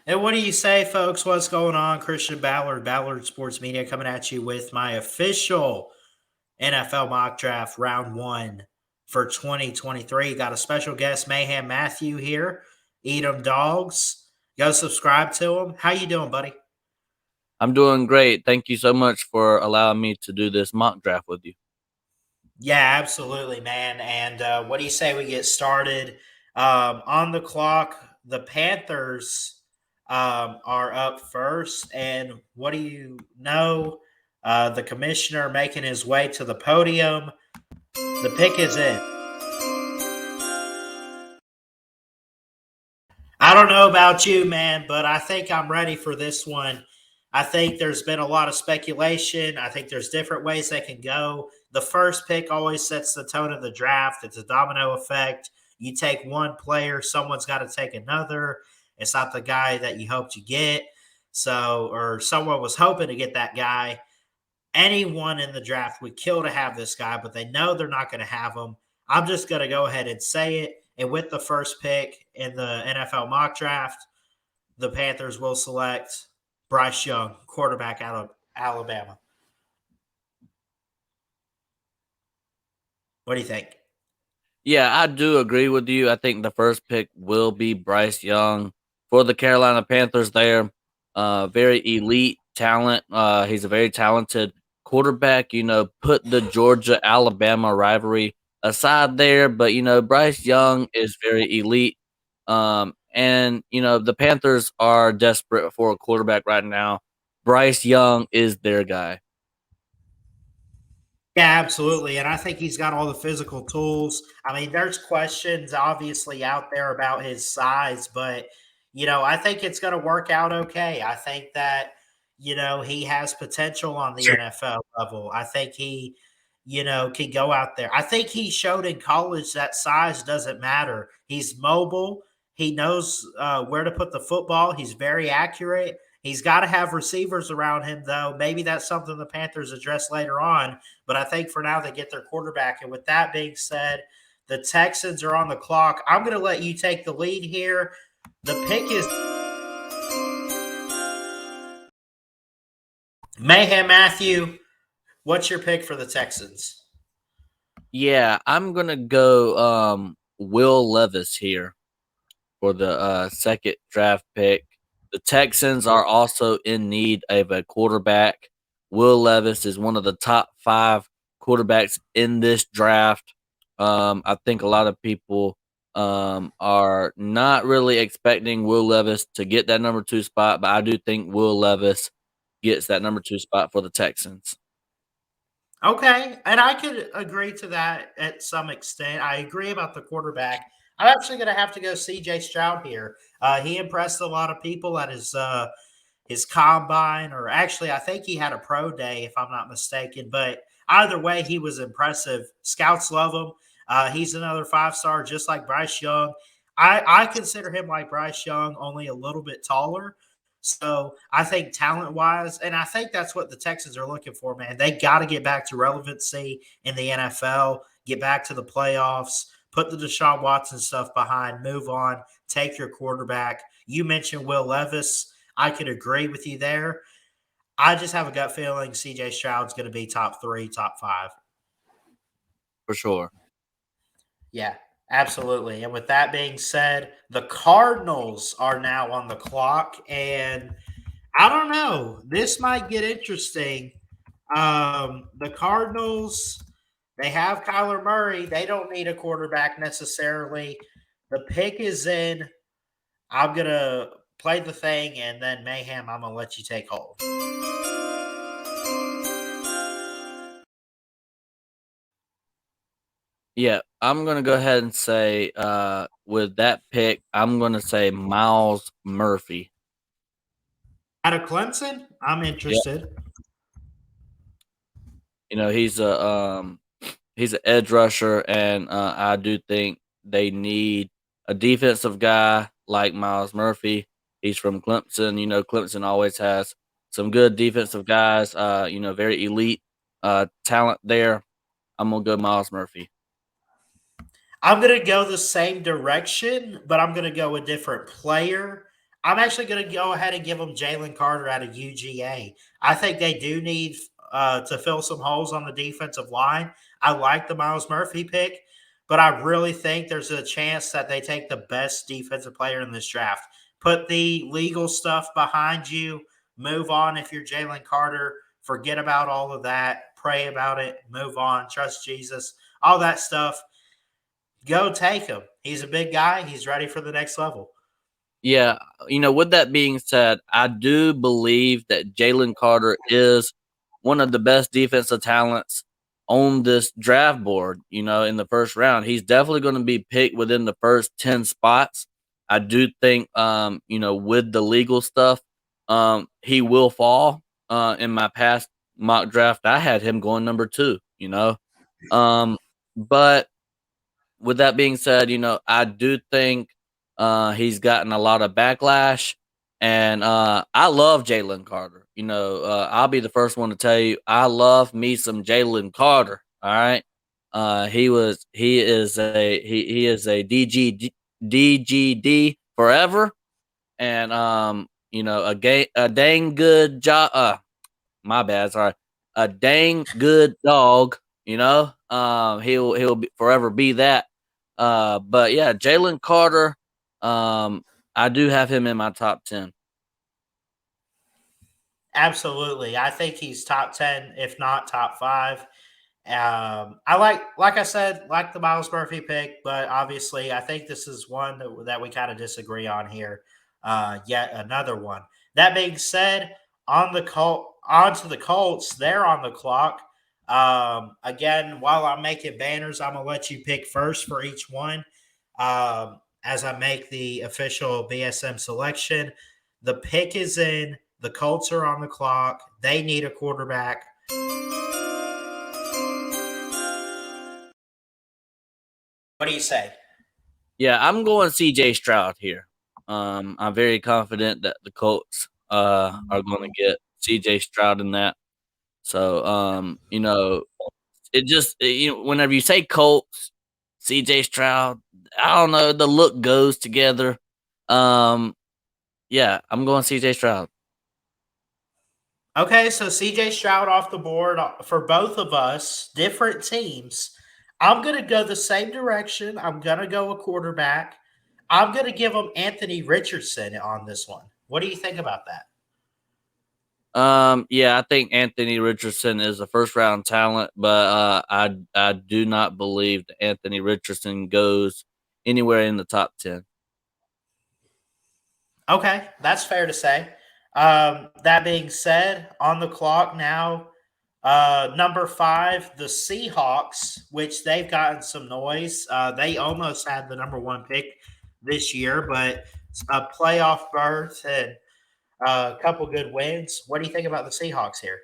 And what do you say, folks? What's going on? Christian Ballard, Ballard Sports Media, coming at you with my official NFL mock draft round one for 2023. Got a special guest, Mayhem Matthew here. Eat 'em dogs. Go subscribe to him. How you doing, buddy? I'm doing great. Thank you so much for allowing me to do this mock draft with you. Yeah, absolutely, man. And what do you say we get started? On the clock, the Panthers are up first. And what do you know? The commissioner making his way to the podium. The pick is in. I don't know about you, man, but I think I'm ready for this one. I think there's been a lot of speculation. I think there's different ways they can go. The first pick always sets the tone of the draft. It's a domino effect. You take one player, someone's got to take another. It's not the guy that you hoped you get. So, or someone was hoping to get that guy. Anyone in the draft would kill to have this guy, but they know they're not going to have him. I'm just going to go ahead and say it. And with the first pick in the NFL mock draft, the Panthers will select Bryce Young, quarterback out of Alabama. What do you think? Yeah, I do agree with you. I think the first pick will be Bryce Young for the Carolina Panthers there. Very elite talent. He's a very talented quarterback. Put the Georgia Alabama rivalry aside there, but Bryce Young is very elite. And the Panthers are desperate for a quarterback right now. Bryce Young is their guy. Yeah, absolutely. And I think he's got all the physical tools. I mean, there's questions obviously out there about his size, but, I think it's going to work out okay. I think that, he has potential on the NFL level. I think he, can go out there. I think he showed in college that size doesn't matter. He's mobile. He knows where to put the football. He's very accurate. He's got to have receivers around him, though. Maybe that's something the Panthers address later on. But I think for now they get their quarterback. And with that being said, the Texans are on the clock. I'm going to let you take the lead here. The pick is Mayhem Matthew. What's your pick for the Texans? Yeah, I'm gonna go Will Levis here for the second draft pick. The Texans are also in need of a quarterback. Will Levis is one of the top 5 quarterbacks in this draft. I think a lot of people are not really expecting Will Levis to get that number 2 spot, but I do think Will Levis gets that number 2 spot for the Texans. Okay, and I could agree to that at some extent. I agree about the quarterback. I'm actually going to have to go CJ Stroud here. He impressed a lot of people at his combine, or actually, I think he had a pro day, if I'm not mistaken. But either way, he was impressive. Scouts love him. He's another 5-star, just like Bryce Young. I consider him like Bryce Young, only a little bit taller. So I think talent wise, and I think that's what the Texans are looking for, man. They got to get back to relevancy in the NFL, get back to the playoffs, put the Deshaun Watson stuff behind, move on, take your quarterback. You mentioned Will Levis. I could agree with you there. I just have a gut feeling CJ Stroud's going to be top 3, top 5. For sure. Yeah, absolutely. And with that being said, the Cardinals are now on the clock. And I don't know. This might get interesting. The Cardinals, they have Kyler Murray. They don't need a quarterback necessarily. The pick is in. I'm going to play the thing, and then Mayhem, I'm going to let you take hold. Yeah, I'm gonna go ahead and say with that pick, I'm gonna say Miles Murphy. Out of Clemson, I'm Yeah, interested. he's an edge rusher, and I do think they need a defensive guy like Miles Murphy. He's from Clemson. Clemson always has some good defensive guys. Very elite talent there. I'm gonna go Miles Murphy. I'm going to go the same direction, but I'm going to go a different player. I'm actually going to go ahead and give them Jalen Carter out of UGA. I think they do need to fill some holes on the defensive line. I like the Miles Murphy pick, but I really think there's a chance that they take the best defensive player in this draft. Put the legal stuff behind you, move on if you're Jalen Carter, forget about all of that, pray about it, move on, trust Jesus, all that stuff. Go take him. He's a big guy. He's ready for the next level. Yeah, with that being said, I do believe that Jalen Carter is one of the best defensive talents on this draft board, in the first round. He's definitely going to be picked within the first 10 spots. I do think, with the legal stuff, he will fall. In my past mock draft, I had him going number 2. Um, but with that being said, I do think he's gotten a lot of backlash, and I love Jalen Carter. I'll be the first one to tell you I love me some Jalen Carter. All right, he is a DGD forever, and a dang good job. My bad, sorry, a dang good dog. He'll forever be that. But yeah, Jalen Carter, I do have him in my top 10. Absolutely. I think he's top 10, if not top five. I like I said, like the Miles Murphy pick, but obviously I think this is one that we kind of disagree on here. Yet another one. That being said, on to the Colts. They're on the clock. Again, while I'm making banners, I'm gonna let you pick first for each one. As I make the official BSM selection, the pick is in. The Colts are on the clock. They need a quarterback. What do you say? Yeah, I'm going CJ Stroud here. I'm very confident that the Colts are going to get CJ Stroud in that. So, whenever you say Colts, CJ Stroud, I don't know, the look goes together. Um, yeah, I'm going CJ Stroud. Okay, so CJ Stroud off the board for both of us, different teams. I'm going to go the same direction. I'm going to go a quarterback. I'm going to give him Anthony Richardson on this one. What do you think about that? Yeah, I think Anthony Richardson is a first round talent, but I do not believe that Anthony Richardson goes anywhere in the top 10. Okay, that's fair to say. That being said, on the clock now, number 5, the Seahawks, which they've gotten some noise. They almost had the number 1 pick this year, but a playoff berth and a couple good wins. What do you think about the Seahawks here?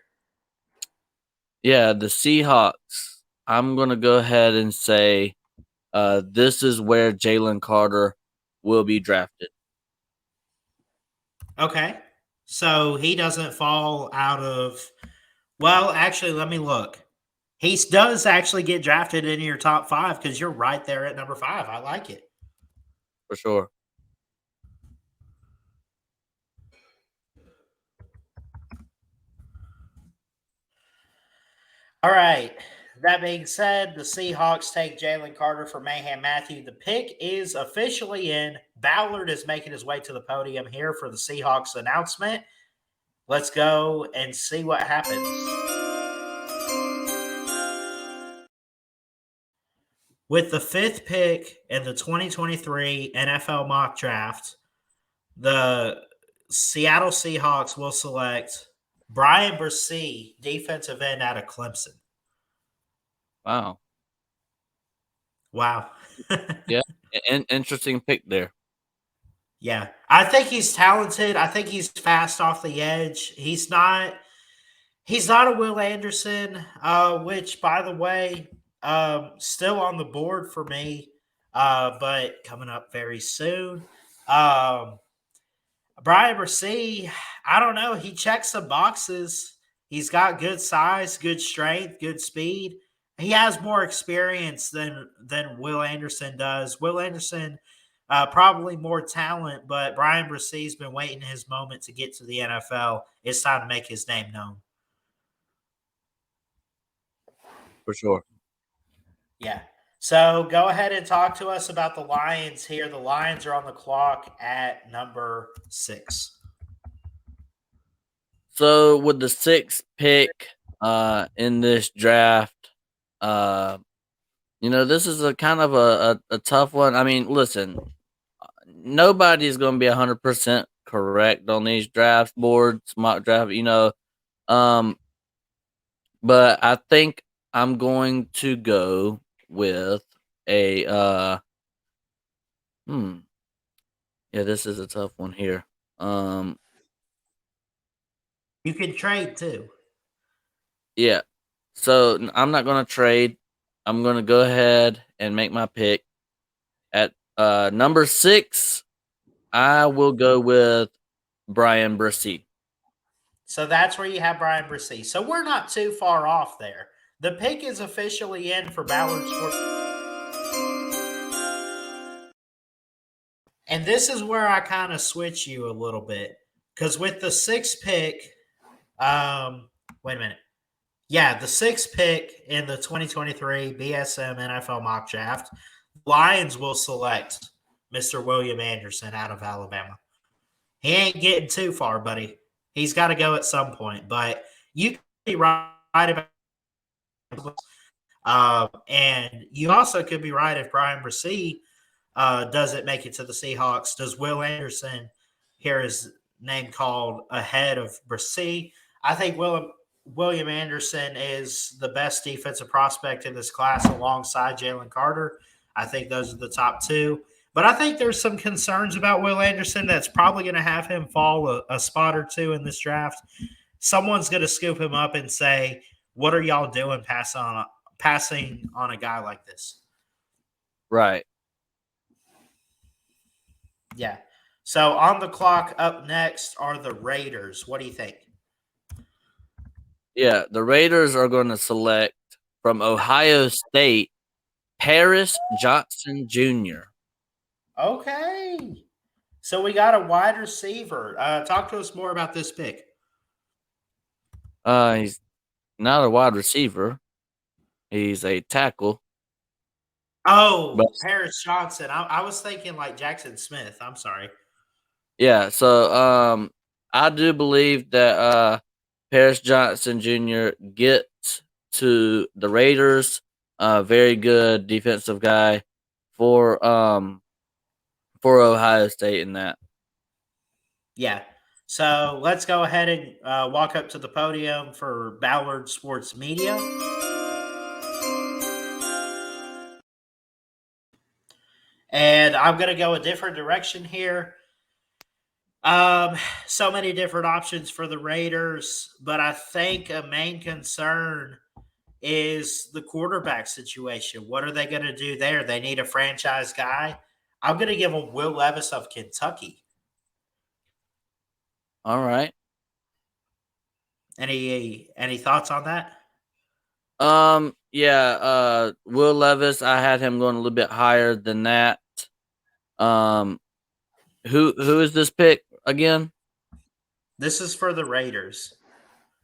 Yeah, the Seahawks. I'm gonna go ahead and say this is where Jalen Carter will be drafted. Okay. So he doesn't fall out of. Well, actually, let me look. He does actually get drafted into your top 5 because you're right there at number 5. I like it. For sure. All right. That being said, the Seahawks take Jalen Carter for Mayhem Matthew. The pick is officially in. Ballard is making his way to the podium here for the Seahawks announcement. Let's go and see what happens. With the 5th pick in the 2023 NFL mock draft, the Seattle Seahawks will select Brian Bursey, defensive end out of Clemson. Wow. Wow. Yeah, interesting pick there. Yeah. I think he's talented. I think he's fast off the edge. He's not a Will Anderson, which by the way, still on the board for me, but coming up very soon. Um, Brian Bursey, I don't know. He checks some boxes. He's got good size, good strength, good speed. He has more experience than Will Anderson does. Will Anderson Probably more talent, but Brian Bressee's been waiting his moment to get to the NFL. It's time to make his name known. For sure. Yeah. So go ahead and talk to us about the Lions here. The Lions are on the clock at number 6. So with the 6th pick in this draft, uh this is a kind of a tough one. I mean, listen, nobody's going to be 100% correct on these draft boards, mock draft, um but I think I'm going to go with a hmm yeah, this is a tough one here. Um You can trade too. yeah. So I'm not going to trade. I'm going to go ahead and make my pick. At number 6, I will go with Brian Brissy. So that's where you have Brian Bresee. So we're not too far off there. The pick is officially in for Ballard Sports. And this is where I kind of switch you a little bit. Because with the 6th pick, wait a minute. Yeah, the 6th pick in the 2023 BSM NFL mock draft, Lions will select Mr. William Anderson out of Alabama. He ain't getting too far, buddy. He's got to go at some point. But you could be right about and you also could be right if Brian Bresee doesn't make it to the Seahawks. Does Will Anderson hear his name called ahead of Bresee? I think William Anderson is the best defensive prospect in this class alongside Jalen Carter. I think those are the top 2. But I think there's some concerns about Will Anderson that's probably going to have him fall a spot or 2 in this draft. Someone's going to scoop him up and say, "What are y'all doing passing on a guy like this?" Right. Yeah. So on the clock up next are the Raiders. What do you think? Yeah, the Raiders are going to select from Ohio State Paris Johnson Jr. Okay. So we got a wide receiver. Talk to us more about this pick. He's not a wide receiver. He's a tackle. But Oh, Paris Johnson. I was thinking like Jackson Smith. I'm sorry. yeah, so I do believe that Paris Johnson Jr. gets to the Raiders. Very good defensive guy for Ohio State in that. Yeah. So let's go ahead and walk up to the podium for Ballard Sports Media. And I'm going to go a different direction here. So many different options for the Raiders, but I think a main concern is the quarterback situation. What are they going to do there? They need a franchise guy. I'm going to give them Will Levis of Kentucky. All right. Any thoughts on that? Yeah, Will Levis, I had him going a little bit higher than that. Um who is this pick again? This is for the Raiders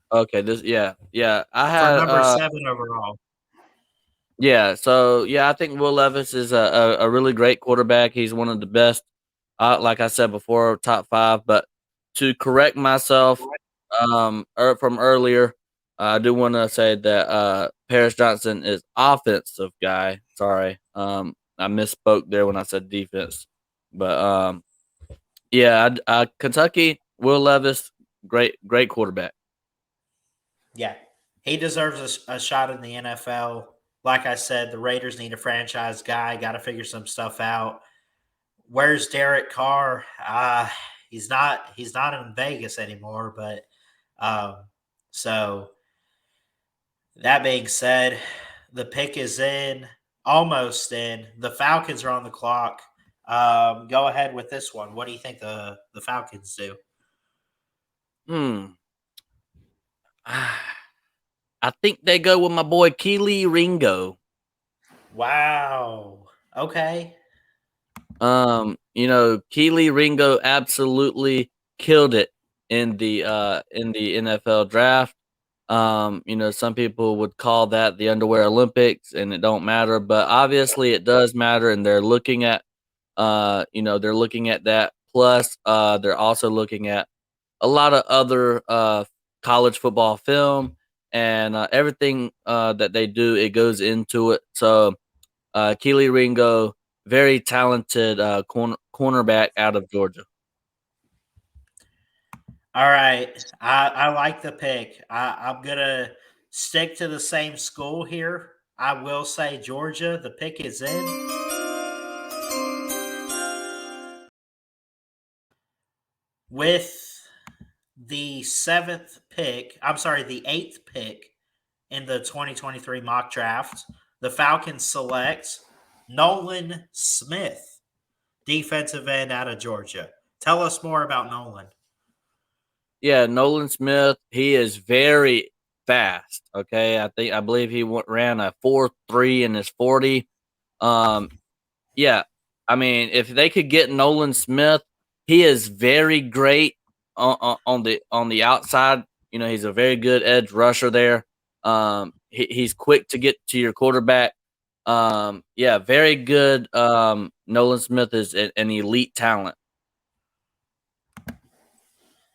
Okay, yeah. I for had number 7 overall. yeah, so yeah, I think Will Levis is a really great quarterback. He's one of the best, like I said before, top 5. But to correct myself, from earlier, I do want to say that Paris Johnson is offensive guy. Sorry, I misspoke there when I said defense. But yeah, Kentucky, Will Levis, great quarterback. Yeah, he deserves a shot in the NFL. Like I said, the Raiders need a franchise guy. Got to figure some stuff out. Where's Derek Carr? He's not. He's not in Vegas anymore. But so that being said, the pick is in, almost in. The Falcons are on the clock. Go ahead with this one. What do you think the Falcons do? Hmm. I think they go with my boy Keely Ringo. Wow. Okay. Keely Ringo absolutely killed it in the NFL draft. Some people would call that the underwear Olympics, and it don't matter, but obviously it does matter, and they're looking at that. Plus, they're also looking at a lot of other college football film and everything that they do. It goes into it. So Keely Ringo, very talented cornerback out of Georgia. All right. I like the pick. I'm going to stick to the same school here. I will say Georgia. The pick is in. With the the eighth pick in the 2023 mock draft, the Falcons select Nolan Smith, defensive end out of Georgia. Tell us more about Nolan. Yeah, Nolan Smith, he is very fast. Okay, I believe he ran a 4.3 in his 40. Um, yeah, I mean, if they could get Nolan Smith, he is very great on the outside. He's a very good edge rusher there. He's quick to get to your quarterback. Yeah, very good. Nolan Smith is an elite talent.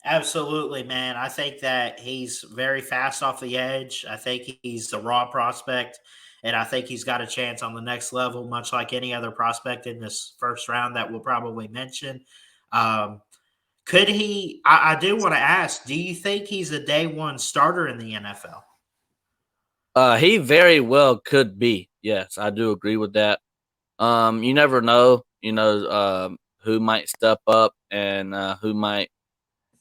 Absolutely, man. I think that he's very fast off the edge. I think he's a raw prospect, and I think he's got a chance on the next level, much like any other prospect in this first round that we'll probably mention. Um, could he? I do want to ask, do you think he's a day one starter in the NFL? He very well could be. Yes, I do agree with that. You never know. Who might step up and who might.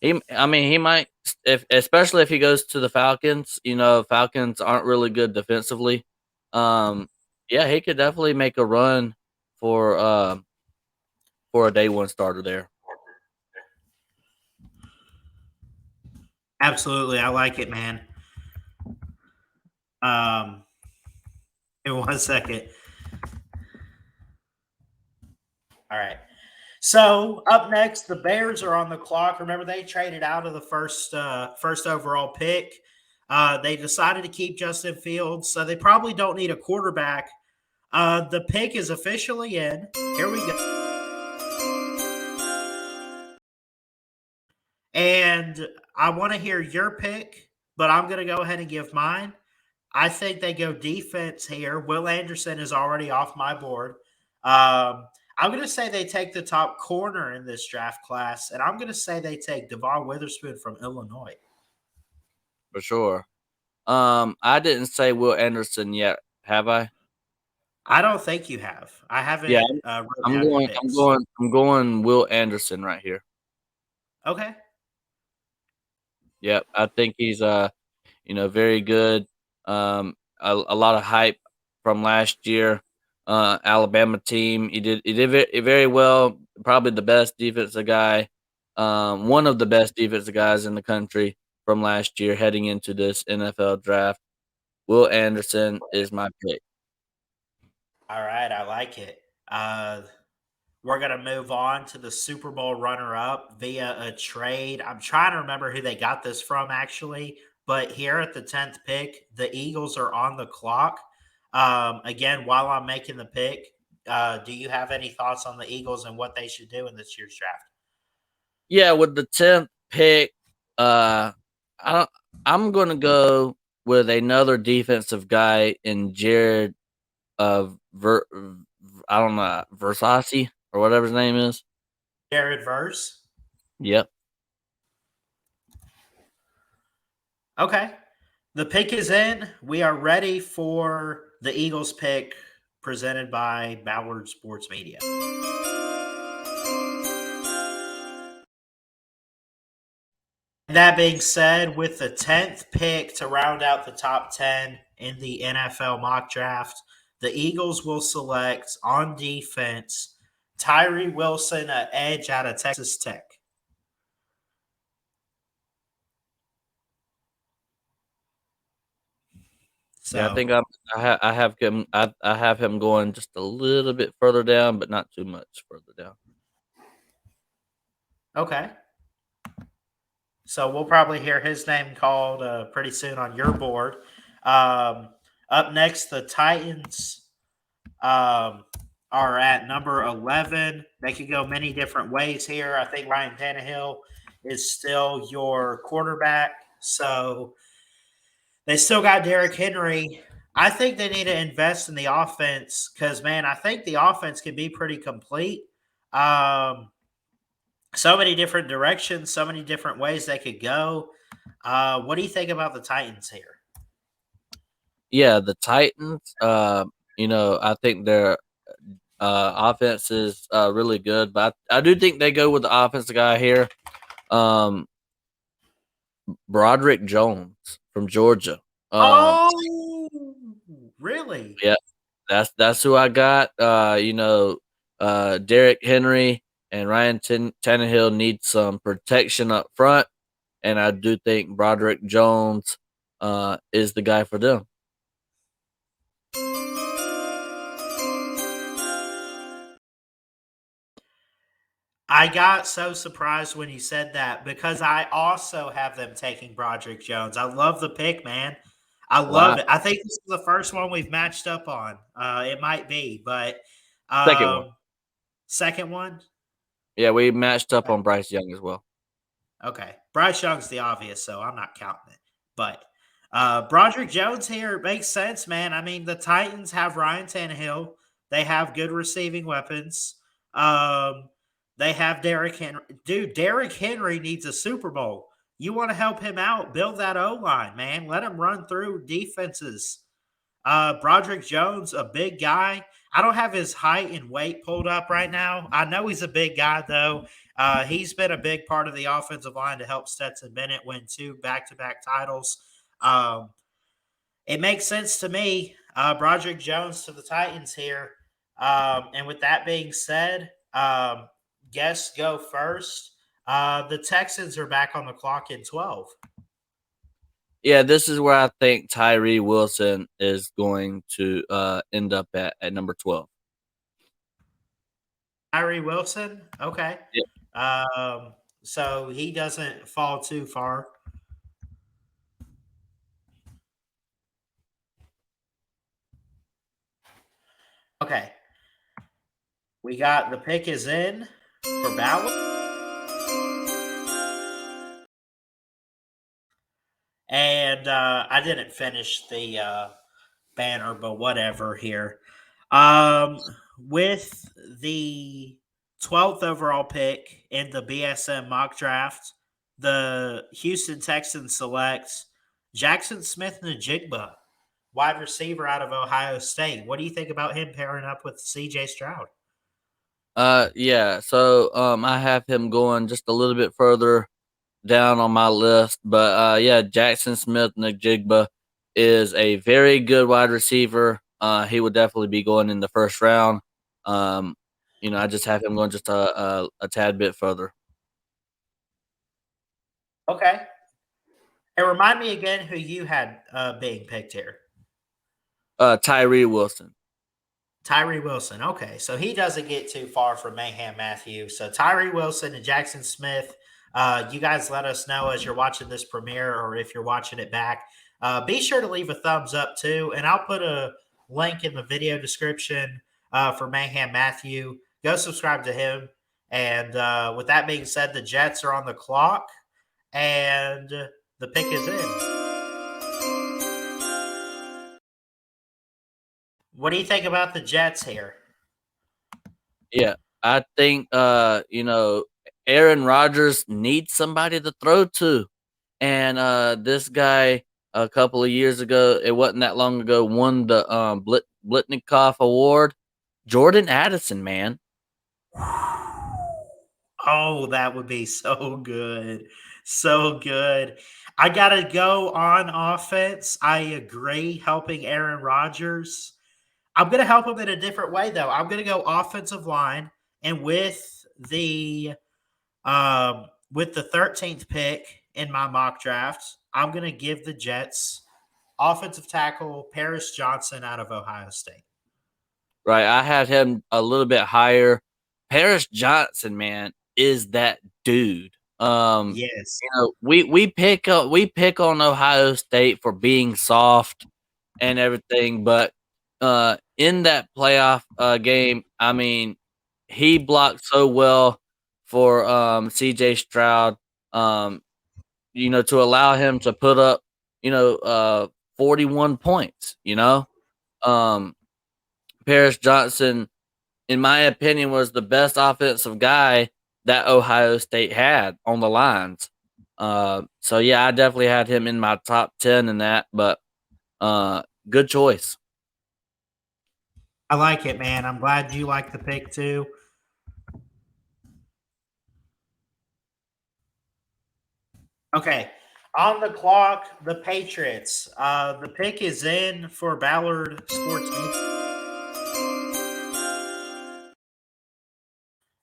He might, if especially if he goes to the Falcons. Falcons aren't really good defensively. Um, yeah, he could definitely make a run for uh, for a day one starter there. Absolutely, I like it, man. Um, in 1 second. All right. So up next, the Bears are on the clock. Remember, they traded out of the first overall pick. They decided to keep Justin Fields, so they probably don't need a quarterback. The pick is officially in. Here we go. And I want to hear your pick, but I'm going to go ahead and give mine. I think they go defense here. Will Anderson is already off my board. I'm going to say they take the top corner in this draft class, and I'm going to say they take Devon Witherspoon from Illinois. For sure. I didn't say Will Anderson yet, have I? I don't think you have. I Yeah, haven't wrote I'm down your going. I'm picks. going. I'm going. Will Anderson right here. Okay. Yep, I think he's very good. A lot of hype from last year. Alabama team. He did very well. Probably the best defensive guy. One of the best defensive guys in the country from last year heading into this NFL draft. Will Anderson is my pick. All right. I like it. We're going to move on to the Super Bowl runner up via a trade. I'm trying to remember who they got this from, actually. But here at the 10th pick, the Eagles are on the clock. Again, while I'm making the pick, do you have any thoughts on the Eagles and what they should do in this year's draft? Yeah, with the 10th pick, I don't. I'm gonna go with another defensive guy in Jared I don't know, Versace or whatever his name is. Jared Verse. Yep. Okay. The pick is in. We are ready for the Eagles pick presented by Ballard Sports Media. That being said, with the 10th pick to round out the top 10 in the NFL mock draft, the Eagles will select on defense Tyree Wilson, an edge out of Texas Tech. Yeah, I So think I have him going just a little bit further down, but not too much further down. okay. So we'll probably hear his name called pretty soon on your board. Um, Up next, the Titans are at number 11. They could go many different ways here. I think Ryan Tannehill is still your quarterback. So they still got Derrick Henry. I think they need to invest in the offense because, man, I think the offense can be pretty complete. Um, so many different directions, so many different ways they could go. What do you think about the Titans here? Yeah, the Titans. I think their offense is really good, but I do think they go with the offensive guy here, um, Broderick Jones from Georgia. Um, Oh, really? yeah, that's who I got. Derrick Henry and Ryan Tannehill need some protection up front, and I do think Broderick Jones is the guy for them. I got so surprised when you said that because I also have them taking Broderick Jones. I love the pick, man. I love Wow, it. I think this is the first one we've matched up on. It might be, but second one. um, second one. Yeah, we matched up Okay. on Bryce Young as well. Okay. Bryce Young's the obvious, so I'm not counting it. But Broderick Jones here makes sense, man. I mean, the Titans have Ryan Tannehill. They have good receiving weapons. Um, they have Derrick Henry. Dude, Derrick Henry needs a Super Bowl. You want to help him out? Build that O line, man. Let him run through defenses. Broderick Jones, a big guy. I don't have his height and weight pulled up right now. I know he's a big guy, though. He's been a big part of the offensive line to help Stetson Bennett win 2 back-to-back titles. Um, it makes sense to me. Broderick Jones to the Titans here. And with that being said, guests go first. The Texans are back on the clock in 12. Yeah, this is where I think Tyree Wilson is going to end up at number 12. Tyree Wilson. Okay. Yeah, Um, so he doesn't fall too far. Okay. We got the pick is in for Ballard. And I didn't finish the banner, but whatever here. Um, with the 12th overall pick in the BSM mock draft, the Houston Texans select Jackson Smith Najigba, wide receiver out of Ohio State. What do you think about him pairing up with CJ Stroud? yeah. So I have him going just a little bit further down on my list, but yeah, Jackson Smith Najigba is a very good wide receiver. He would definitely be going in the first round. Um, I just have him going just a tad bit further. Okay. And remind me again who you had being picked here. Tyree Wilson. Tyree Wilson. Okay, so he doesn't get too far from Mayhem Matthew. So Tyree Wilson and Jackson Smith. You guys let us know as you're watching this premiere or if you're watching it back. Be sure to leave a thumbs up too, and I'll put a link in the video description for Mayhem Matthew. Go subscribe to him. And with that being said, the Jets are on the clock, and the pick is in. What do you think about the Jets here? Yeah, I think Aaron Rodgers needs somebody to throw to, and this guy a couple of years ago, it wasn't that long ago, won the Blitnikoff Award. Jordan Addison, man. Oh, that would be so good. So good. I got to go on offense. I agree, helping Aaron Rodgers. I'm going to help him in a different way, though. I'm going to go offensive line, and with the 13th pick in my mock draft, I'm going to give the Jets offensive tackle Paris Johnson out of Ohio State. Right, I had him a little bit higher. Paris Johnson, man, is that dude. Yes. We pick on Ohio State for being soft and everything, but in that playoff game, I mean, he blocked so well for CJ Stroud. Um, to allow him to put up, 41 points. Um, Paris Johnson, in my opinion, was the best offensive guy that Ohio State had on the lines. So yeah, I definitely had him in my top 10 in that, but good choice. I like it, man. I'm glad you like the pick too. Okay. On the clock, the Patriots. The pick is in for Ballard Sports Media.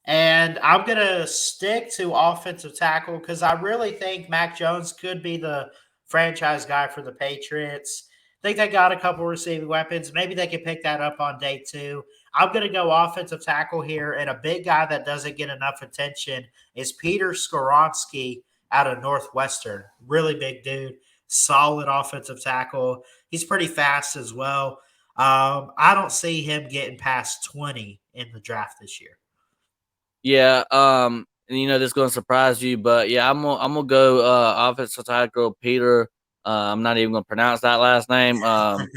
And I'm going to stick to offensive tackle because I really think Mac Jones could be the franchise guy for the Patriots. I think they got a couple receiving weapons. Maybe they can pick that up on day 2. I'm going to go offensive tackle here. And a big guy that doesn't get enough attention is Peter Skoronsky out of Northwestern. Really big dude. Solid offensive tackle. He's pretty fast as well. I don't see him getting past 20 in the draft this year. Yeah, and this is gonna surprise you, but yeah, I'm gonna go offensive tackle Peter. I'm not even gonna pronounce that last name. From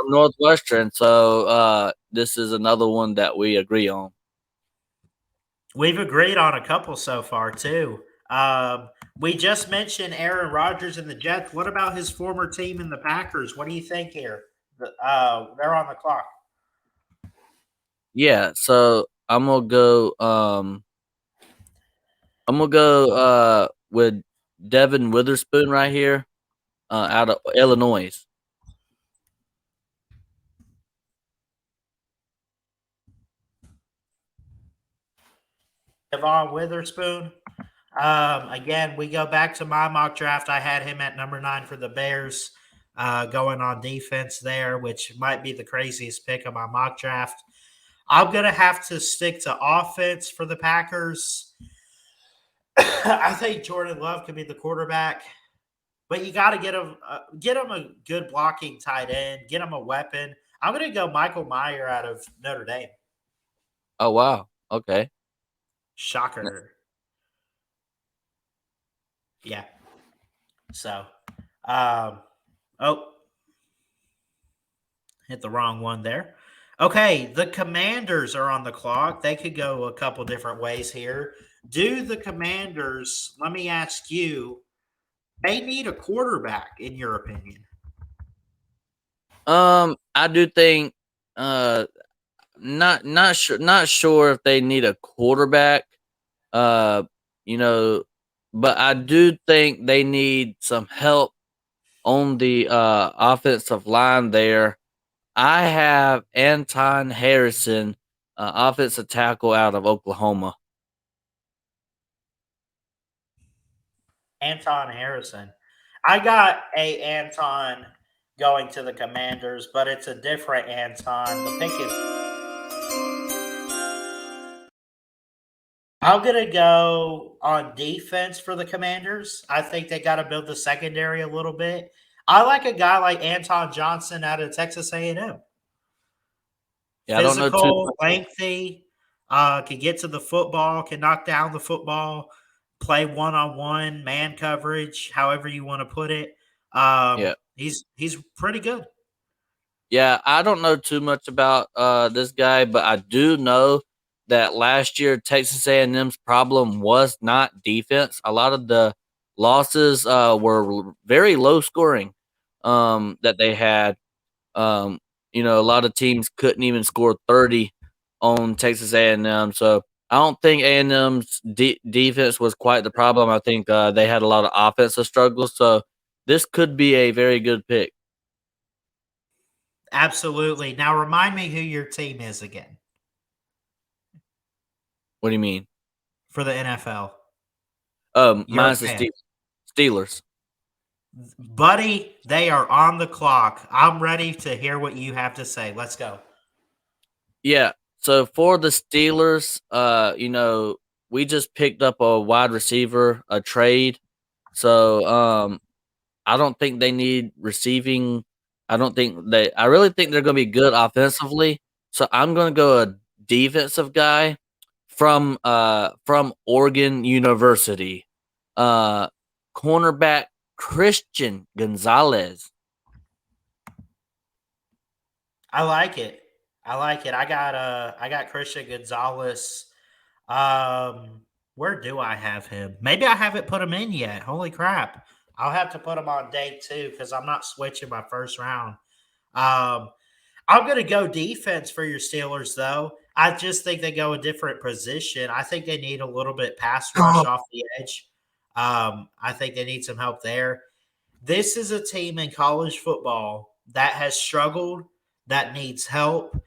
Northwestern. So this is another one that we agree on. We've agreed on a couple so far too. We just mentioned Aaron Rodgers and the Jets. What about his former team in the Packers? What do you think here? They're on the clock. Yeah, so I'm gonna go with Devin Witherspoon right here, out of Illinois. Devon Witherspoon. Again, we go back to my mock draft. I had him at number 9 for the Bears, going on defense there, which might be the craziest pick of my mock draft. I'm going to have to stick to offense for the Packers. I think Jordan Love could be the quarterback, but you got to get him a good blocking tight end, get him a weapon. I'm going to go Michael Mayer out of Notre Dame. Oh wow, okay. Shocker. Yeah. So, oh, hit the wrong one there. Okay, the Commanders are on the clock. They could go a couple different ways here. Do the Commanders, let me ask you, they need a quarterback, in your opinion? I do think uh not sure if they need a quarterback. Uh, you know, but I do think they need some help on the offensive line there. I have Anton Harrison, offensive tackle out of Oklahoma. Anton Harrison. I got a Anton going to the Commanders, but it's a different Anton. The pick is. I'm gonna go on defense for the Commanders. I think they got to build the secondary a little bit. I like a guy like Anton Johnson out of Texas A&M. Yeah, I don't know too Physical, much. lengthy, can get to the football, can knock down the football, play one on one, man coverage, however you want to put it. Yeah. He's pretty good. Yeah, I don't know too much about this guy, but I do know that last year Texas A&M's problem was not defense. A lot of the losses were very low scoring that they had. Um, a lot of teams couldn't even score 30 on Texas A&M. So I don't think A&M's defense was quite the problem. I think they had a lot of offensive struggles. So this could be a very good pick. Absolutely. Now remind me who your team is again What do you mean? for the NFL. You're a Mine's the fan. Steelers. Buddy, they are on the clock. I'm ready to hear what you have to say. Let's go. Yeah. So for the Steelers, we just picked up a wide receiver, a trade. So I don't think they need receiving. I really think they're going to be good offensively. So I'm going to go a defensive guy from Oregon University. Uh Cornerback Christian Gonzalez. I like it. I like it. I got Christian Gonzalez. Um, where do I have him? Maybe I haven't put him in yet. Holy crap! I'll have to put him on day two because I'm not switching my first round. Um, I'm going to go defense for your Steelers, though. I just think they go a different position. I think they need a little bit pass rush off the edge. I think they need some help there. This is a team in college football that has struggled, that needs help.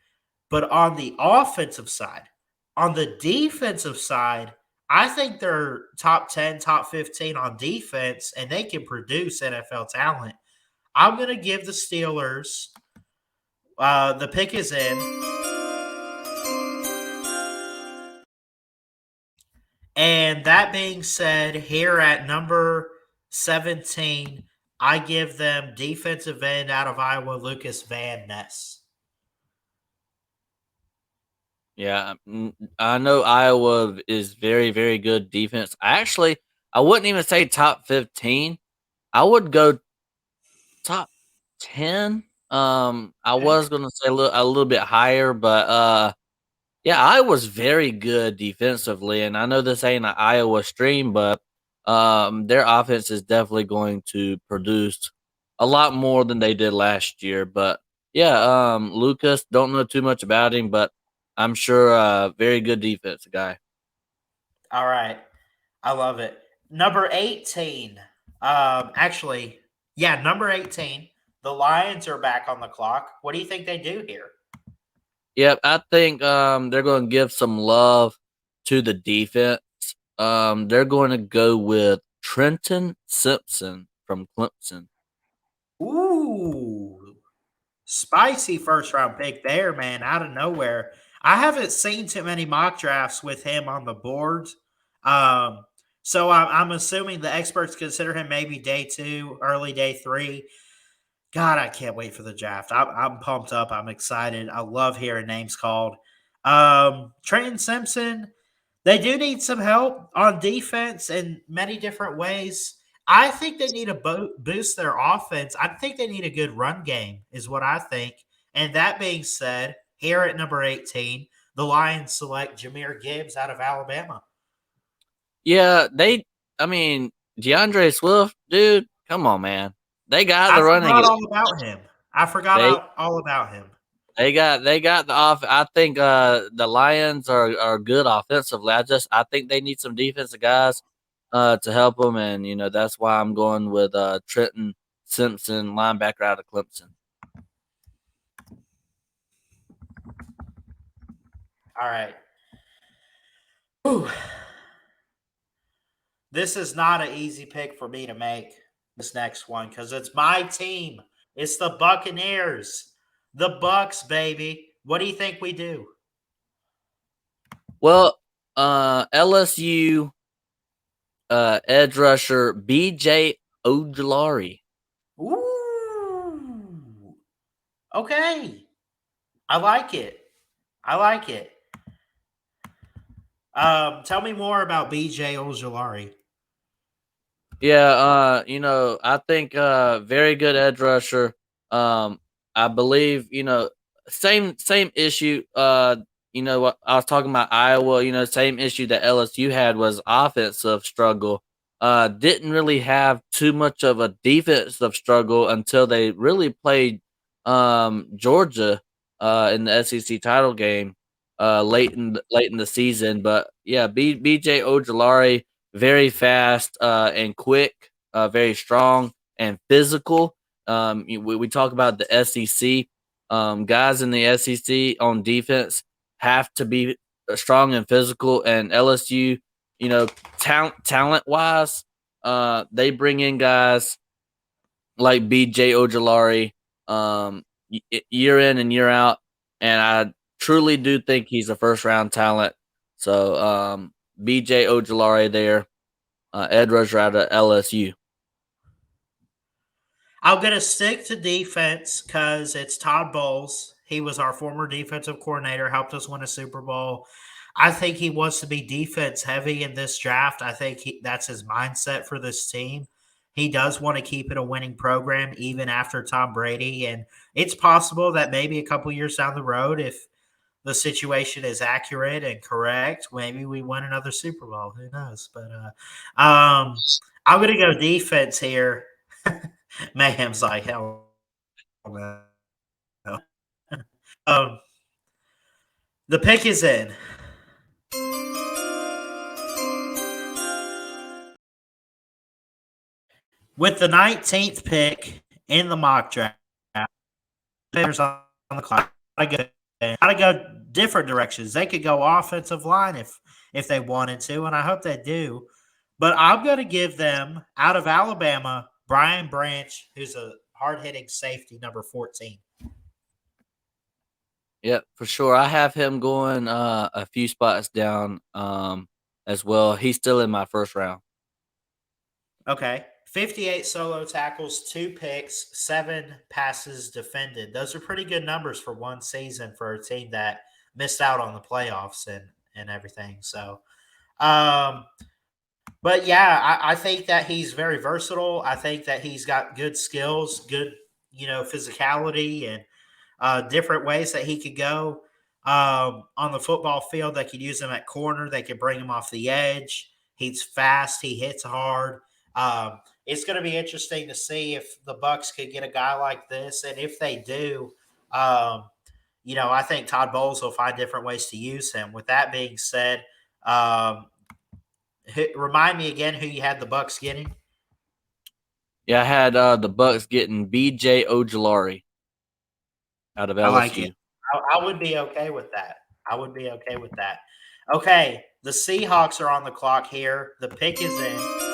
But on the offensive side, on the defensive side, I think they're top 10, top 15 on defense, and they can produce NFL talent. I'm going to give the Steelers, the pick is in. And that being said, here at number 17, I give them defensive end out of Iowa, Lucas Van Ness. Yeah, I know Iowa is very, very good defense. I wouldn't even say top 15. I would go top 10. I Okay. was gonna say a little bit higher, but yeah, Iowa's very good defensively, and I know this ain't an Iowa stream, but their offense is definitely going to produce a lot more than they did last year. But yeah, Lucas, don't know too much about him, but I'm sure very good defense guy. All right. I love it. Number 18. Actually, yeah, number 18. The Lions are back on the clock. What do you think they do here? Yep, I think they're going to give some love to the defense. They're going to go with Trenton Simpson from Clemson. Ooh, spicy first round pick there, man, out of nowhere. I haven't seen too many mock drafts with him on the board. Um, so I'm assuming the experts consider him maybe day two, early day three. God, I can't wait for the draft. I'm pumped up. I'm excited. I love hearing names called. Trenton Simpson, they do need some help on defense in many different ways. I think they need to boost their offense. I think they need a good run game, is what I think. And that being said, here at number 18, the Lions select Jameer Gibbs out of Alabama. Yeah, I mean, DeAndre Swift, dude, come on, man. They got I the running. forgot all about him. I forgot They all about him. they got the off. I think the Lions are good offensively. I think they need some defensive guys to help them, and that's why I'm going with Trenton Simpson, linebacker out of Clemson. All right. Whew. This is not an easy pick for me to make, this next one, because it's my team. It's the Buccaneers. The Bucks, baby. What do you think we do? Well, LSU edge rusher BJ Ojulari. Ooh. Okay. I like it. I like it. Tell me more about BJ Ojolari. Yeah, I think very good edge rusher. I believe, same issue. What I was talking about Iowa, same issue that LSU had was offensive struggle. Didn't really have too much of a defensive struggle until they really played Georgia in the SEC title game late in the season. But yeah, BJ Ojolari, very fast and quick, very strong and physical. We talk about the SEC. Guys in the SEC on defense have to be strong and physical, and LSU, you know, talent wise, they bring in guys like BJ Ojolari, year in and year out, and I truly do think he's a first round talent. So BJ Ojolari there, Ed Rusher out of LSU. I'm going to stick to defense because it's Todd Bowles. He was our former defensive coordinator, helped us win a Super Bowl. I think he wants to be defense heavy in this draft. I think that's his mindset for this team. He does want to keep it a winning program even after Tom Brady. And it's possible that maybe a couple years down the road, if the situation is accurate and correct, maybe we win another Super Bowl. Who knows? But I'm going to go defense here. Mayhem's like, hell no. Um, the pick is in. With the 19th pick in the mock draft, players on the clock. Gotta go different directions. They could go offensive line if they wanted to, and I hope they do. But I'm going to give them out of Alabama, Brian Branch, who's a hard hitting safety, number 14. Yep, for sure. I have him going a few spots down as well. He's still in my first round. Okay. 58 solo tackles, 2 picks, 7 passes defended. Those are pretty good numbers for one season for a team that missed out on the playoffs and everything. So, but yeah, I think that he's very versatile. I think that he's got good skills, good, physicality, and different ways that he could go on the football field. They could use him at corner. They could bring him off the edge. He's fast. He hits hard. It's going to be interesting to see if the Bucks could get a guy like this, and if they do, I think Todd Bowles will find different ways to use him. With that being said, remind me again who you had the Bucks getting. Yeah, I had the Bucks getting BJ Ojolari out of LSU. I like it. I would be okay with that. I would be okay with that. Okay, the Seahawks are on the clock here. The pick is in.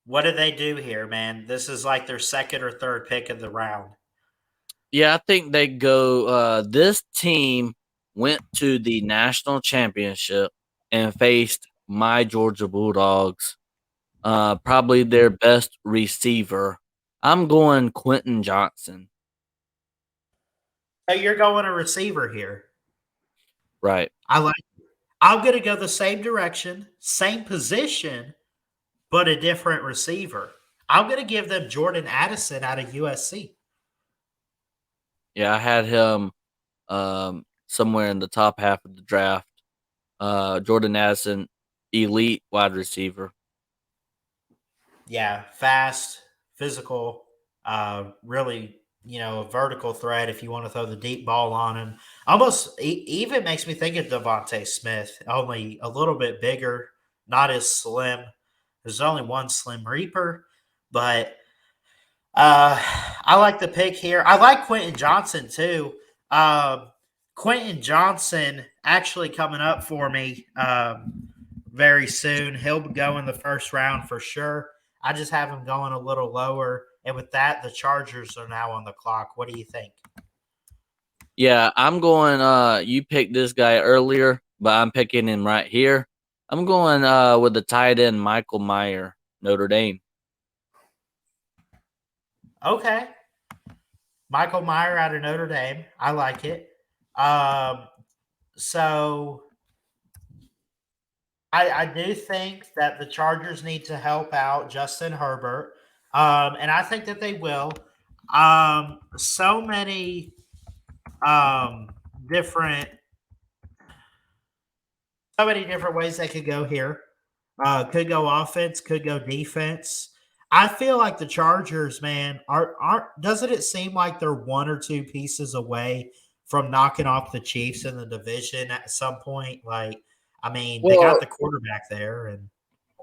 What do they do here, man? This is like their second or third pick of the round. Yeah, I think they go. This team went to the national championship and faced my Georgia Bulldogs. Probably their best receiver. I'm going Quentin Johnson. So you're going a receiver here. Right. I like it. I'm going to go the same direction, same position, but a different receiver. I'm going to give them Jordan Addison out of USC. Yeah, I had him somewhere in the top half of the draft. Jordan Addison, elite wide receiver. Yeah, fast, physical, really, a vertical threat if you want to throw the deep ball on him. Almost even makes me think of Devontae Smith, only a little bit bigger, not as slim. There's only one Slim Reaper, but I like the pick here. I like Quentin Johnson too. Quentin Johnson actually coming up for me very soon. He'll go in the first round for sure. I just have him going a little lower. And with that, the Chargers are now on the clock. What do you think? Yeah, I'm going. You picked this guy earlier, but I'm picking him right here. I'm going with the tight end Michael Mayer, Notre Dame. Okay. Michael Mayer out of Notre Dame. I like it. So I do think that the Chargers need to help out Justin Herbert. And I think that they will. So many um, different so many different ways they could go here. Could go offense, could go defense. I feel like the Chargers, man, aren't doesn't it seem like they're one or two pieces away from knocking off the Chiefs in the division at some point? Like, I mean, they got Well, the quarterback there, and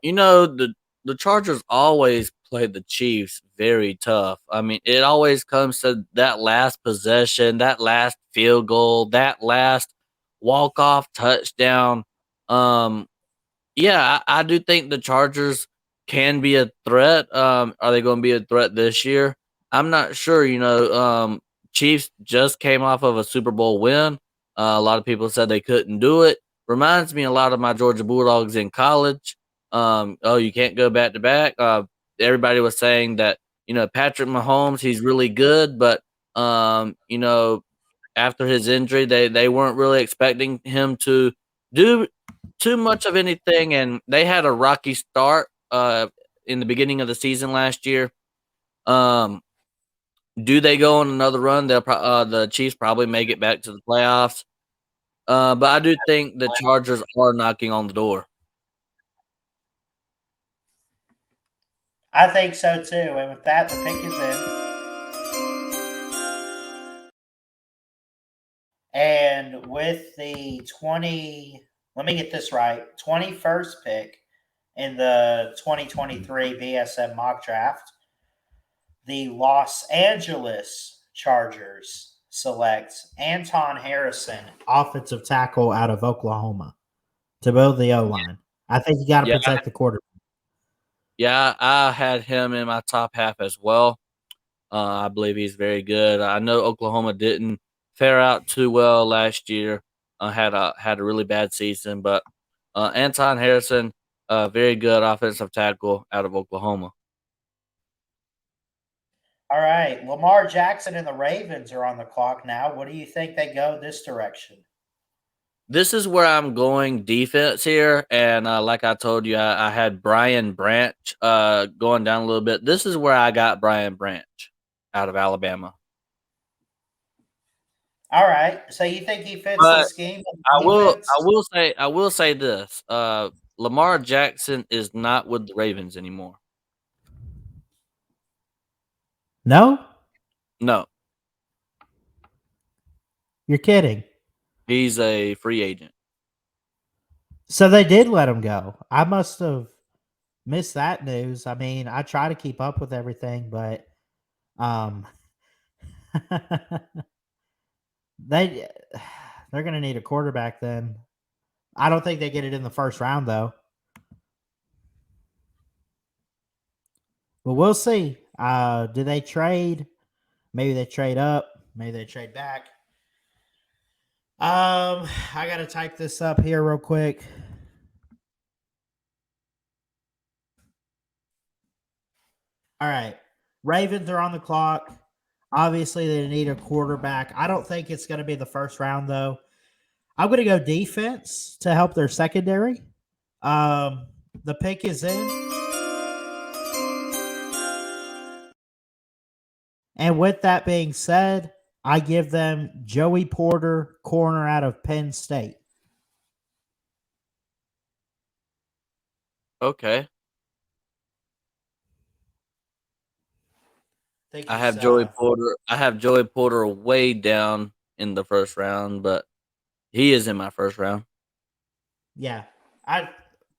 the Chargers always play the Chiefs very tough. I mean, it always comes to that last possession, that last field goal, that last walk off touchdown. Um, yeah, I do think the Chargers can be a threat. Are they going to be a threat this year? I'm not sure. Chiefs just came off of a Super Bowl win. A lot of people said they couldn't do it. Reminds me a lot of my Georgia Bulldogs in college. Oh, you can't go back to back. Everybody was saying that Patrick Mahomes, he's really good, but um, you know after his injury, they weren't really expecting him to do too much of anything, and they had a rocky start in the beginning of the season last year. Um, do they go on another run? The Chiefs probably make it back to the playoffs. But I do think the Chargers are knocking on the door. I think so too. And with that, the pick is in. And with the 20, let me get this right, 21st pick in the 2023 BSM mock draft, the Los Angeles Chargers select Anton Harrison, offensive tackle out of Oklahoma, to build the O line. I think you got to Yeah, protect the quarterback. yeah, I had him in my top half as well. I believe he's very good. I know Oklahoma didn't fare out too well last year. Had a really bad season, but Anton Harrison, very good offensive tackle out of Oklahoma. All right, Lamar Jackson and the Ravens are on the clock now. What do you think they go this direction? This is where I'm going defense here, and like I told you, I had Brian Branch going down a little bit. This is where I got Brian Branch out of Alabama. All right, so you think he fits the But scheme of I will I defense? will say I will say this. Lamar Jackson is not with the Ravens anymore. No, No, you're kidding. he's a free agent. So they did let him go. I must have missed that news. I mean, I try to keep up with everything, but um they they're going to need a quarterback then. I don't think they get it in the first round though. But we'll see. Do they trade? Maybe they trade up, maybe they trade back. I got to type this up here real quick. All right. Ravens are on the clock. Obviously, they need a quarterback. I don't think it's going to be the first round, though. I'm going to go defense to help their secondary. Um, the pick is in. And with that being said, I give them Joey Porter, corner out of Penn State. Okay. Think I he's have Joey Porter. I have Joey Porter way down in the first round, but he is in my first round. yeah. I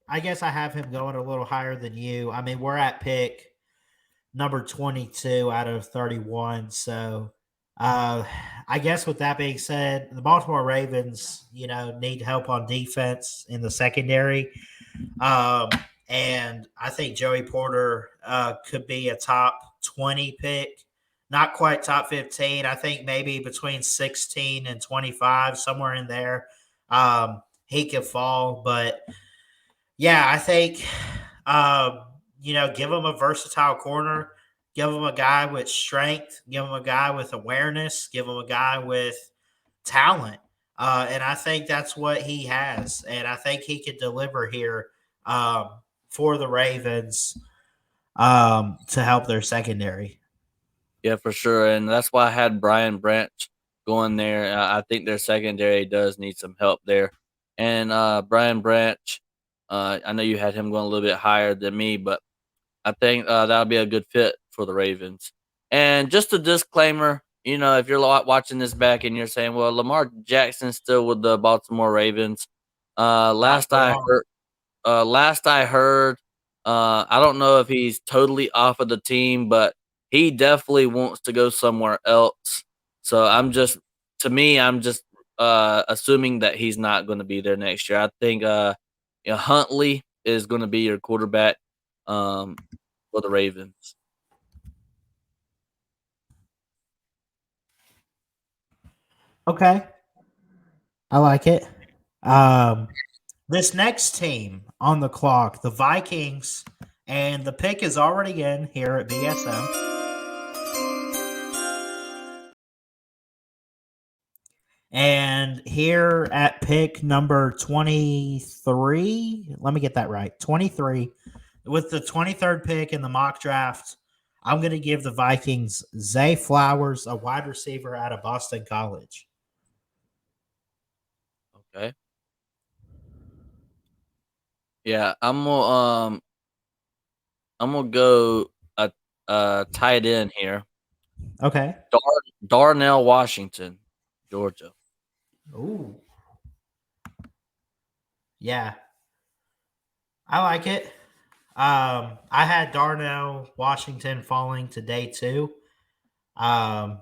I guess I have him going a little higher than you. I mean, we're at pick number 22 out of 31. So, uh, I guess with that being said, the Baltimore Ravens, need help on defense in the secondary. Um, and I think Joey Porter could be a top 20 pick, not quite top 15. I think maybe between 16 and 25, somewhere in there. He could fall, but yeah, I think give him a versatile corner, give him a guy with strength, give him a guy with awareness, give him a guy with talent. And I think that's what he has. And I think he could deliver here um, for the Ravens to help their secondary. Yeah, for sure, and that's why I had Brian Branch going there. I think their secondary does need some help there, and Brian Branch, I know you had him going a little bit higher than me, but I think that'll be a good fit for the Ravens. And just a disclaimer, if you're watching this back and you're saying, "Well, Lamar Jackson's still with the Baltimore Ravens," Not for long. last I heard, I don't know if he's totally off of the team, but he definitely wants to go somewhere else. So I'm just assuming that he's not going to be there next year. I think Huntley is going to be your quarterback. um, for the Ravens. Okay, I like it. Um, this next team on the clock, the Vikings, and the pick is already in here at BSM. And here at pick number 23, let me get that right 23, with the 23rd pick in the mock draft, I'm going to give the Vikings Zay Flowers, a wide receiver out of Boston College. Okay. Yeah, I'm gonna go a tight end here. Okay. Darnell Washington, Georgia. Ooh. Yeah, I like it. I had Darnell Washington falling to day two, um,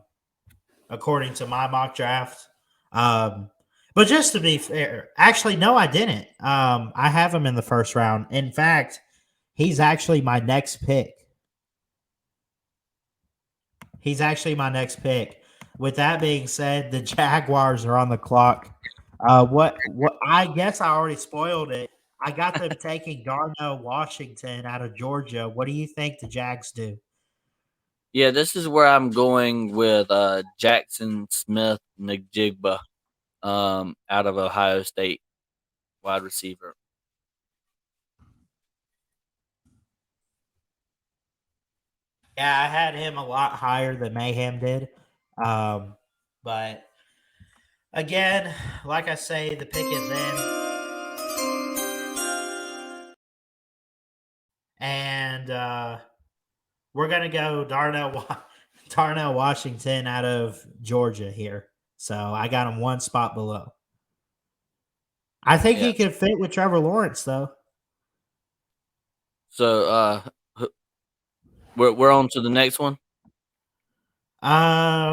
according to my mock draft. Um, but just to be fair, actually, no, I didn't. I have him in the first round. In fact, he's actually my next pick. He's actually my next pick. With that being said, the Jaguars are on the clock. What? I guess I already spoiled it. I got them taking Darnell Washington out of Georgia. What do you think the Jags do? Yeah, this is where I'm going with Jackson Smith Njigba, out of Ohio State, wide receiver. Yeah, I had him a lot higher than Mayhem did. But again, like I say, the pick is in. And we're going to go Darnell Washington out of Georgia here. So I got him one spot below. I think Yeah. he could fit with Trevor Lawrence, though. So we're on to the next one.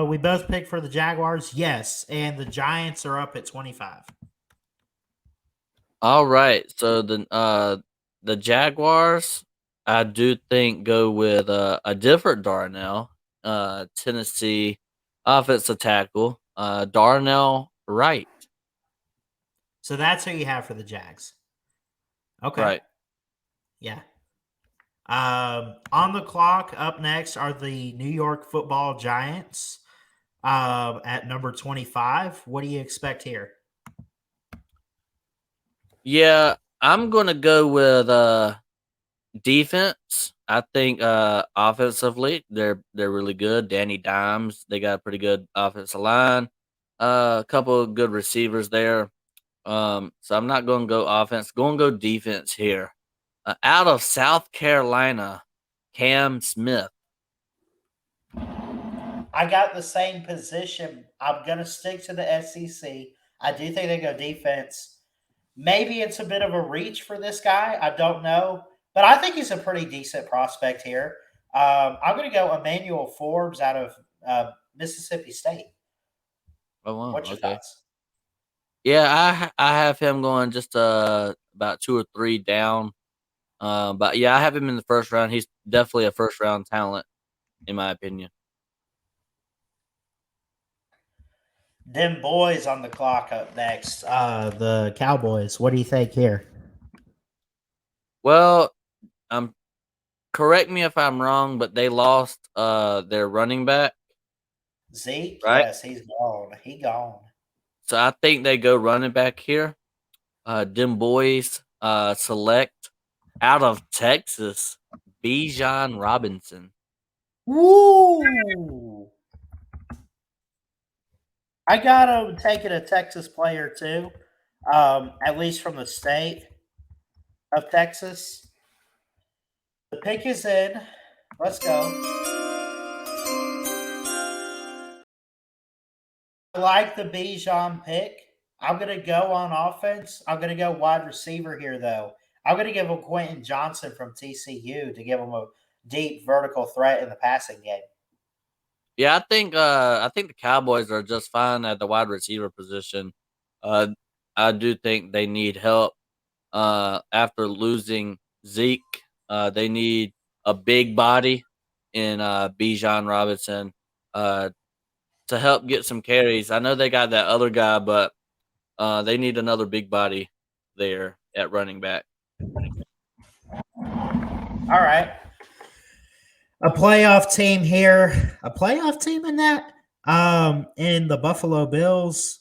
We both picked for the Jaguars, yes, and the Giants are up at 25. All right. So the Jaguars, I do think go with a different Darnell, Tennessee offensive tackle, Darnell Wright. So that's who you have for the Jags. Okay, Right. yeah. On the clock, up next are the New York Football Giants. At number 25. What do you expect here? Yeah, I'm gonna go with defense. I think offensively they're really good. Danny Dimes, they got a pretty good offensive line. A couple of good receivers there. So I'm not going to go offense. Going to go defense here. Out of South Carolina, Cam Smith. I got the same position. I'm going to stick to the SEC. I do think they go defense. Maybe it's a bit of a reach for this guy. I don't know. But I think he's a pretty decent prospect here. I'm going to go Emmanuel Forbes out of Mississippi State. Oh wow, What's your okay. thoughts? Yeah, I have him going just about 2 or 3 down. But yeah, I have him in the first round. He's definitely a first round talent, in my opinion. Them boys on the clock up next. The Cowboys. What do you think here? Well, correct me if I'm wrong, but they lost their running back, Zeke? right? Yes, he's gone. He gone. So I think they go running back here. Them boys select out of Texas, Bijan Robinson. Woo! I got him taking a Texas player too, at least from the state of Texas. The pick is in. Let's go. I like the Bijan pick. I'm going to go on offense. I'm going to go wide receiver here, though. I'm going to give him Quentin Johnson from TCU to give him a deep vertical threat in the passing game. Yeah, I think the Cowboys are just fine at the wide receiver position. Uh, I do think they need help after losing Zeke. They need a big body in Bijan Robinson to help get some carries. I know they got that other guy, but they need another big body there at running back. All right. A playoff team here. A playoff team in that? In the Buffalo Bills.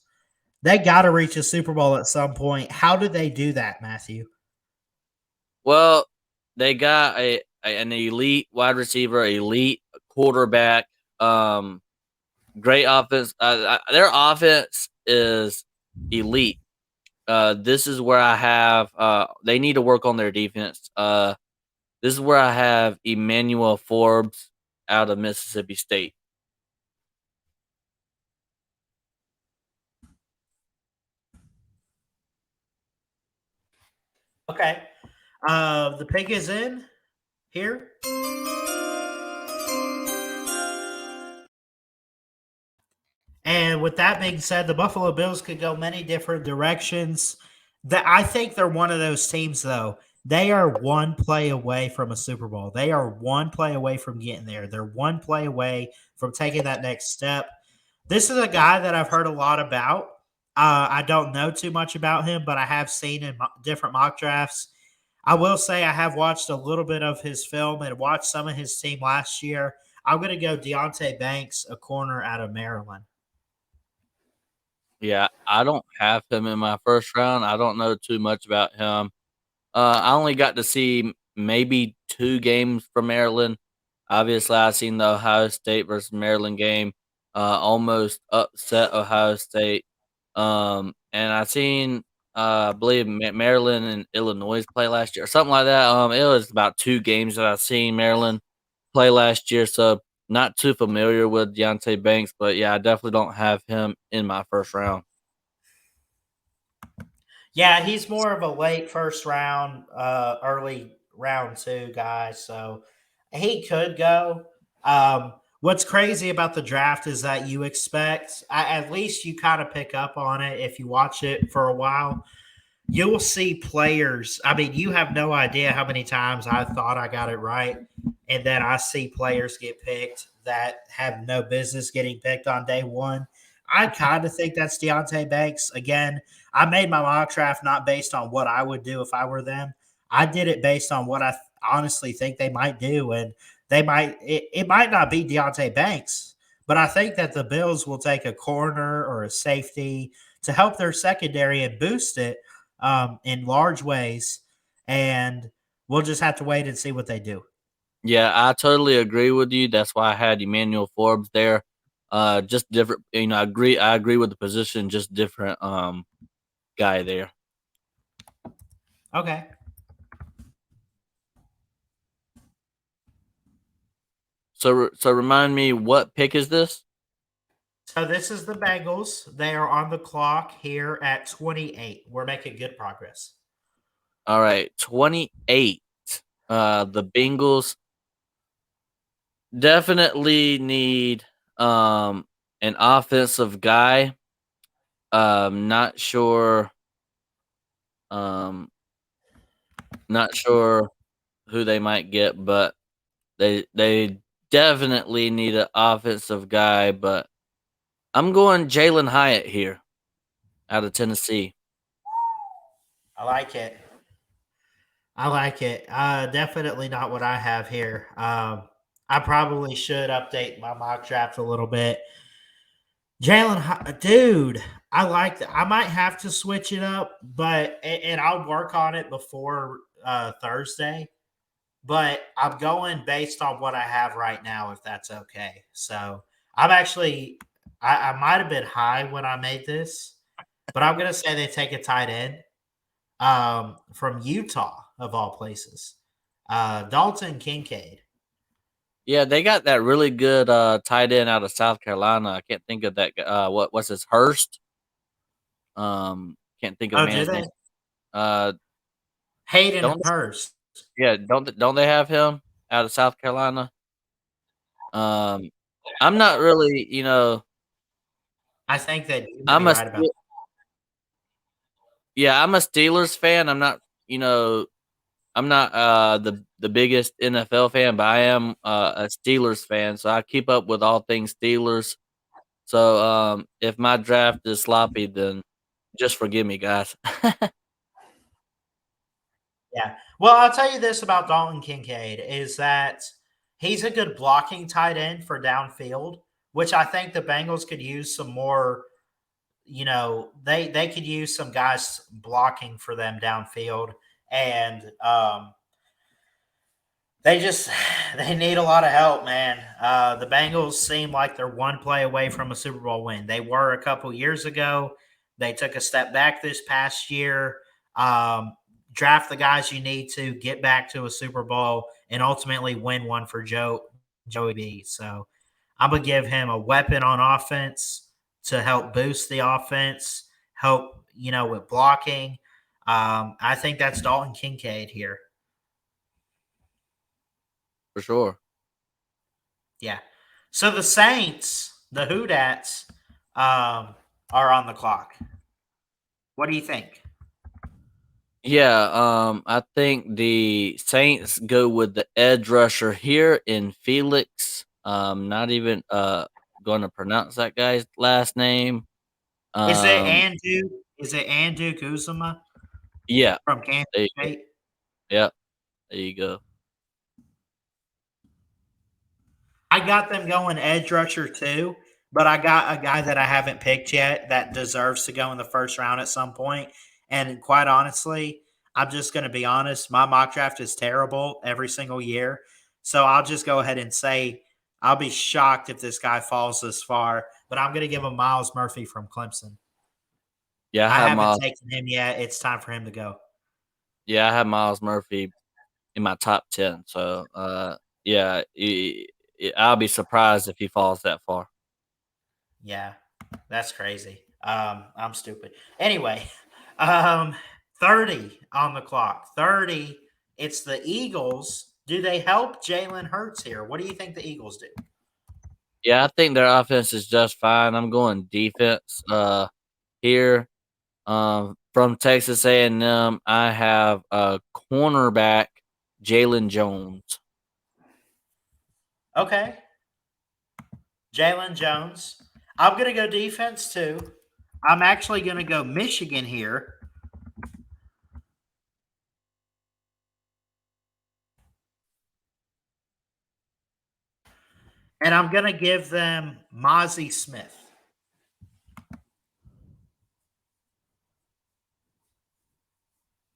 They got to reach a Super Bowl at some point. How do they do that, Matthew? Well, they got an elite wide receiver, elite quarterback, great offense. Their offense is elite. This is where I have. They need to work on their defense. This is where I have Emmanuel Forbes out of Mississippi State. Okay. The pick is in here. And with that being said, the Buffalo Bills could go many different directions. That I think they're one of those teams, though. They are one play away from a Super Bowl. They are one play away from getting there. They're one play away from taking that next step. This is a guy that I've heard a lot about. I don't know too much about him, but I have seen in different mock drafts. I will say I have watched a little bit of his film and watched some of his team last year. I'm going to go Deontay Banks, a corner out of Maryland. Yeah, I don't have him in my first round. I don't know too much about him. I only got to see maybe 2 games from Maryland. Obviously, I seen the Ohio State versus Maryland game. Almost upset Ohio State. And I seen, I believe Maryland and Illinois play last year or something like that. It was about 2 games that I seen Maryland play last year. So not too familiar with Deontay Banks, but yeah, I definitely don't have him in my first round. Yeah, he's more of a late first round, early round two guy, so he could go. What's crazy about the draft is that you expect, at least you kind of pick up on it if you watch it for a while. You'll see players. I mean, you have no idea how many times I thought I got it right, and then I see players get picked that have no business getting picked on day one. I kind of think that's Deontay Banks. Again, I made my mock draft not based on what I would do if I were them. I did it based on what I honestly think they might do, and they might. It might not be Deontay Banks, but I think that the Bills will take a corner or a safety to help their secondary and boost it in large ways, and we'll just have to wait and see what they do. Yeah, I totally agree with you. That's why I had Emmanuel Forbes there. Just different, I agree with the position, just different guy there. Okay. So remind me, what pick is this? So this is the Bengals. They are on the clock here at 28. We're making good progress. All right, 28. The Bengals definitely need an offensive guy. Not sure um not sure who they might get, but they definitely need an offensive guy, but I'm going Jalen Hyatt here out of Tennessee. I like it. I like it. Definitely not what I have here. I probably should update my mock draft a little bit. Dude, I like that. I might have to switch it up, but and I'll work on it before Thursday. But I'm going based on what I have right now, if that's okay. So I'm actually, I might have been high when I made this, but I'm gonna say they take a tight end from Utah of all places, Dalton Kincaid. Yeah, they got that really good tight end out of South Carolina. I can't think of that what's his Hurst? Can't think of the Oh, do man's they? name. Uh Hayden don't Hurst. Yeah, don't they have him out of South Carolina? Um I'm not really, I think that you may be I'm a right about Ste- yeah, I'm a Steelers fan. I'm not, I'm not the biggest NFL fan, but I am a Steelers fan, so I keep up with all things Steelers. So if my draft is sloppy, then just forgive me, guys. Yeah. Well, I'll tell you this about Dalton Kincaid is that he's a good blocking tight end for downfield, which I think the Bengals could use some more. They could use some guys blocking for them downfield, and they just they need a lot of help, man. The Bengals seem like they're one play away from a Super Bowl win. They were a couple years ago. They took a step back this past year. Draft the guys you need to get back to a Super Bowl and ultimately win one for Joey B. So I'm gonna give him a weapon on offense to help boost the offense, help with blocking. I think that's Dalton Kincaid here. For sure. Yeah. So the Saints, the Hoodats, are on the clock. What do you think? Yeah, I think the Saints go with the edge rusher here in Felix. Not even going to pronounce that guy's last name. Is it Um, Andu? Is it Andu Kuzuma yeah, from Kansas there you go. State? Yeah, there you go. I got them going edge rusher too, but I got a guy that I haven't picked yet that deserves to go in the first round at some point. And quite honestly, I'm just going to be honest. My mock draft is terrible every single year. So I'll just go ahead and say I'll be shocked if this guy falls this far, but I'm going to give him Miles Murphy from Clemson. Yeah, I I have haven't Miles. taken him yet. It's time for him to go. Yeah, I have Miles Murphy in my top 10. So, yeah, I'll be surprised if he falls that far. Yeah, that's crazy. I'm stupid. Anyway, um, 30 on the clock. 30. It's the Eagles. Do they help Jalen Hurts here? What do you think the Eagles do? Yeah, I think their offense is just fine. I'm going defense here. From Texas A&M, I have cornerback Jalen Jones. Okay. Jalen Jones. I'm going to go defense too. I'm actually going to go Michigan here. And I'm going to give them Mozzie Smith.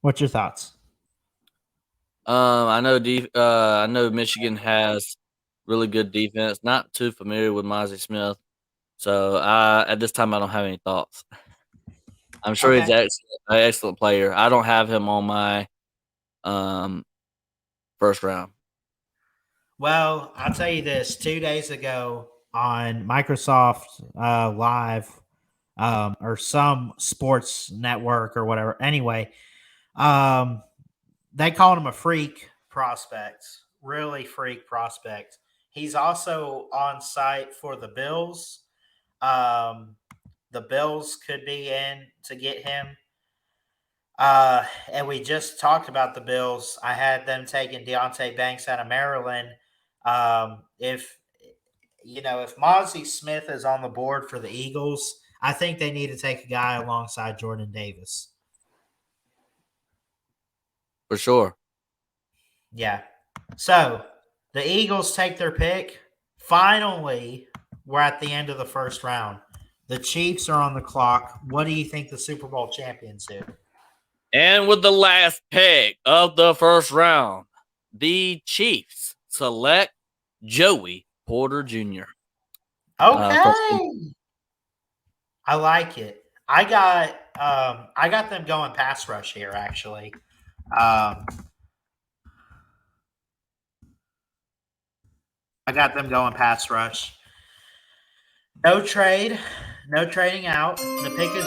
What's your thoughts? I know Michigan has really good defense. Not too familiar with Mozzie Smith, so at this time I don't have any thoughts. I'm sure he's Okay. an excellent player. I don't have him on my um, first round. Well, I'll tell you this 2 days ago on Microsoft Live or some sports network or whatever. Anyway, um, they called him a freak prospect, really freak prospect. He's also on site for the Bills. Um, the Bills could be in to get him. And we just talked about the Bills. I had them taking Deontay Banks out of Maryland. If Mozzie Smith is on the board for the Eagles, I think they need to take a guy alongside Jordan Davis. For sure. Yeah. So the Eagles take their pick. Finally, we're at the end of the first round. The Chiefs are on the clock. What do you think the Super Bowl champions do? And with the last pick of the first round, the Chiefs select Joey Porter Jr. From Okay. I like it. I got them going pass rush here actually. Um, I got them going pass rush. No trade, no trading out. The pick is,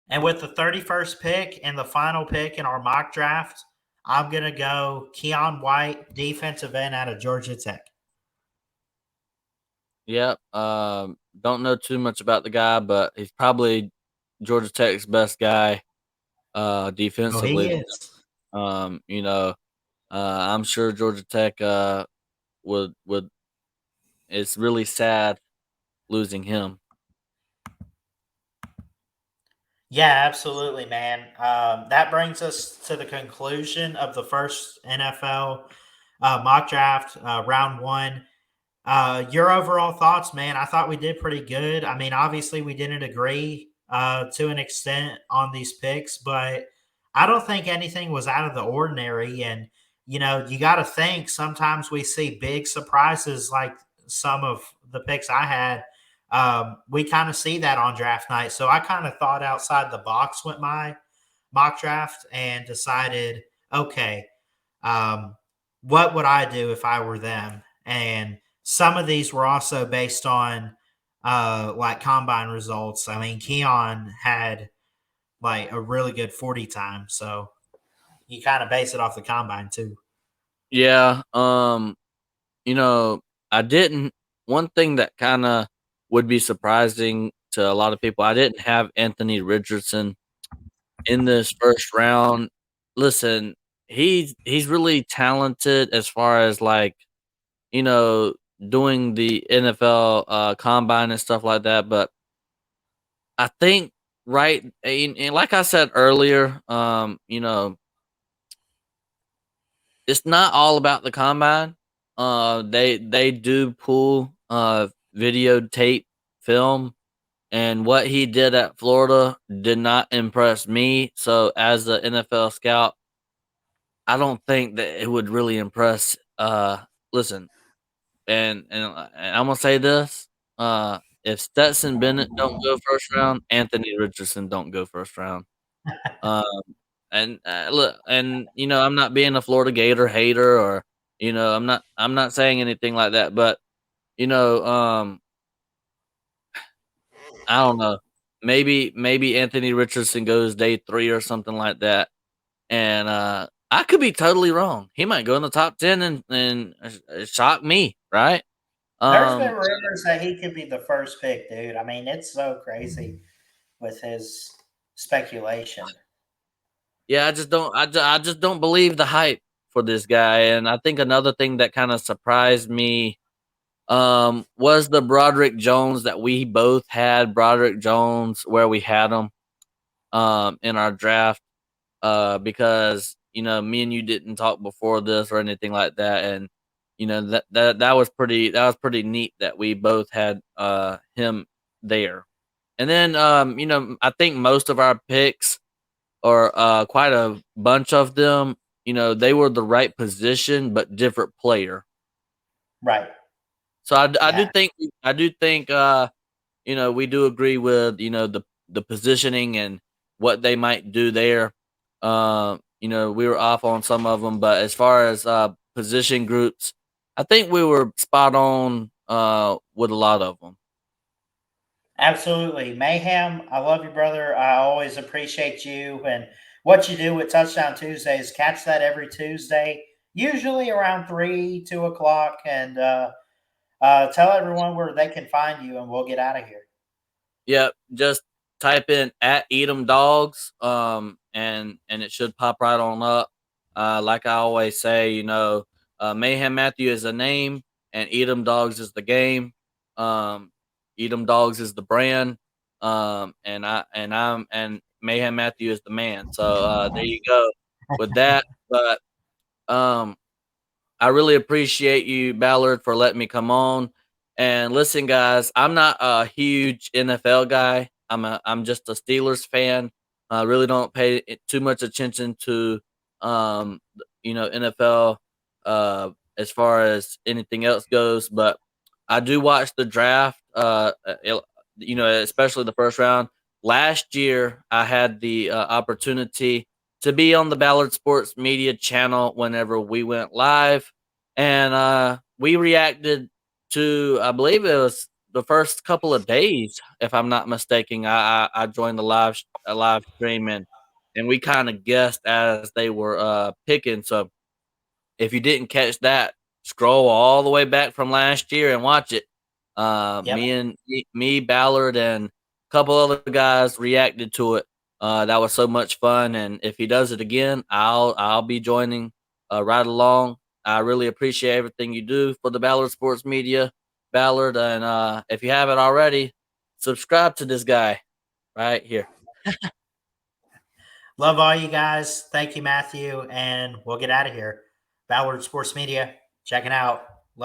and with the 31st pick and the final pick in our mock draft, I'm gonna go Keon White, defensive end out of Georgia Tech. Yep. Don't know too much about the guy, but he's probably Georgia Tech's best guy Oh, he defensively. is. You know, I'm sure Georgia Tech would. It's really sad losing him. Yeah, absolutely, man. That brings us to the conclusion of the first NFL mock draft, round one. Your overall thoughts, man? I thought we did pretty good. I mean, obviously, we didn't agree to an extent on these picks, but I don't think anything was out of the ordinary. And, you got to think sometimes we see big surprises like some of the picks I had. We kind of see that on draft night. So I kind of thought outside the box with my mock draft and decided, okay, um, what would I do if I were them? And some of these were also based on like combine results. I mean, Keon had like a really good 40 time, so you kind of base it off the combine too. Yeah. You know, I didn't. One thing that kind of would be surprising to a lot of people, I didn't have Anthony Richardson in this first round. Listen, he's really talented as far as like you know doing the NFL combine and stuff like that. But I think right, and like I said earlier, it's not all about the combine. They do pull videotape film, and what he did at Florida did not impress me. So as an NFL scout, I don't think that it would really impress. Listen, and I'm gonna say this: if Stetson Bennett don't go first round, Anthony Richardson don't go first round. Um, and look, and I'm not being a Florida Gator hater, or I'm not saying anything like that, but you know, um, I don't know. Maybe Anthony Richardson goes day 3 or something like that, and I could be totally wrong. He might go in the top 10 and shock me, right? There's been Um, rumors that he could be the first pick, dude. I mean, it's so crazy with his speculation. yeah, I just don't believe the hype for this guy, and I think another thing that kind of surprised me was the Broderick Jones that we both had Broderick Jones where we had him in our draft because me and you didn't talk before this or anything like that, and that was pretty neat that we both had him there. And then I think most of our picks, or quite a bunch of them, they were the right position but different player. Right. So I do Yeah. think we do agree with the positioning and what they might do there. We were off on some of them, but as far as position groups, I think we were spot on with a lot of them. Absolutely. Mayhem, I love you, brother. I always appreciate you and what you do with Touchdown Tuesdays. Catch that every Tuesday, usually around 3, 2 o'clock. And tell everyone where they can find you, and we'll get out of here. Yep, just type in at Eat 'em Dogs, and it should pop right on up. Like I always say, Mayhem Matthew is a name, and Eat 'em Dogs is the game. Um, Eat 'em Dogs is the brand. And Mayhem Matthew is the man. So there you go with that. But um, I really appreciate you, Ballard, for letting me come on. And listen, guys, I'm not a huge NFL guy. I'm just a Steelers fan. I really don't pay too much attention to NFL as far as anything else goes. But I do watch the draft. Especially the first round. Last year, I had the opportunity to be on the Ballard Sports Media channel whenever we went live, and we reacted to, I believe it was the first couple of days, if I'm not mistaken. I joined the live stream, and we kind of guessed as they were picking. So if you didn't catch that, scroll all the way back from last year and watch it. Yep. Me, Ballard, and couple other guys reacted to it. That was so much fun, and if he does it again, I'll be joining right along. I really appreciate everything you do for the Ballard Sports Media, Ballard, and if you haven't already, subscribe to this guy right here. Love all you guys. Thank you, Matthew. And we'll get out of here. Ballard Sports Media, checking out.